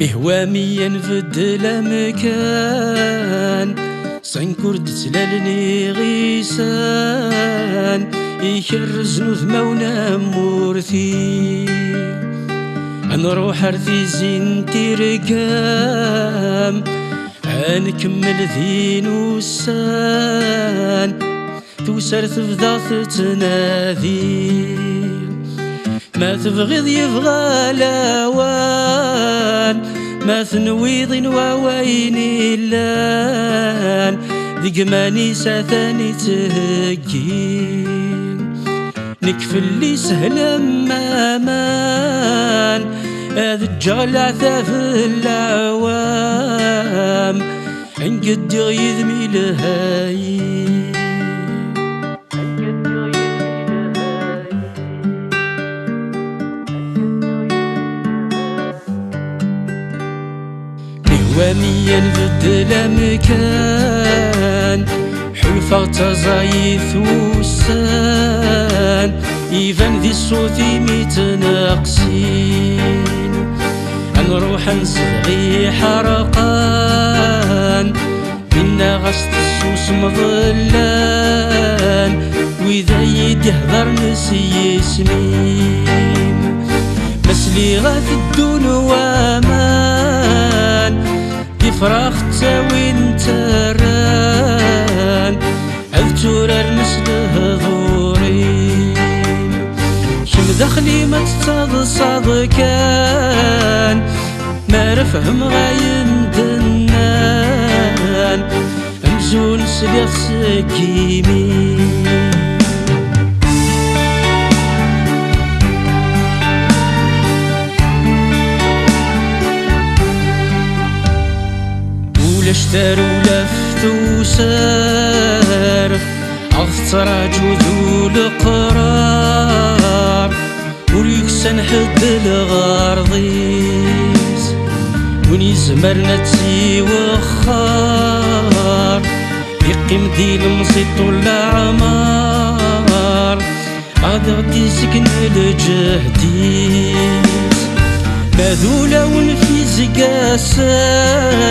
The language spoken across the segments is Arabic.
بهوامي نبدل مكان سنكرد تلالني غيسان يكرز نذمونا مورثي نروح ارثي زين تيركام نكمل ذين وسان توسر تفضى تنادي ما تبغيض يبغى لاوان ما تنويض وويني اللان ذقماني ساثاني تهجي نكفل لي سهلا مامان هذا الجغل عثاف العوام انقد يغيذمي لهاي بهوامي نبدل مكان حلفة تزايث وسان يفان ذي الصوت متناقسين نروح نصغي حرقان منا غشت السوس مظلان وإذا يدهضر نسي سميم مسلي غاث الدون وامان فراخ تساوي نتران أذتورر نسله ظوري شم دخلي ما تتصاد كان ما رفهم غاين دنان أمزون سليخ سكيمي اشتروا لفت وسار أغثر جذو القرار وليكسن حد الغارضيس ونيزمرنا تسي وخار يقيم دي المصيط والعمار عاد غدي سكن الجهديس ماذولا ونفي زقاسار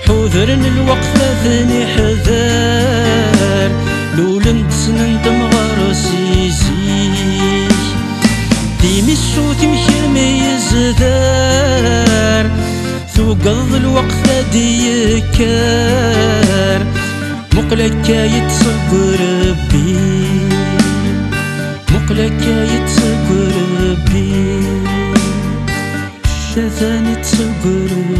حذرن الوقت ثاني حذار لولن تسنندم غرسيزي ديمي الصوت مشرمي يزدار ثوقض الوقت ذي كار مقلك يتصقر بي مقلك يتصقر بي شاثاني تصقر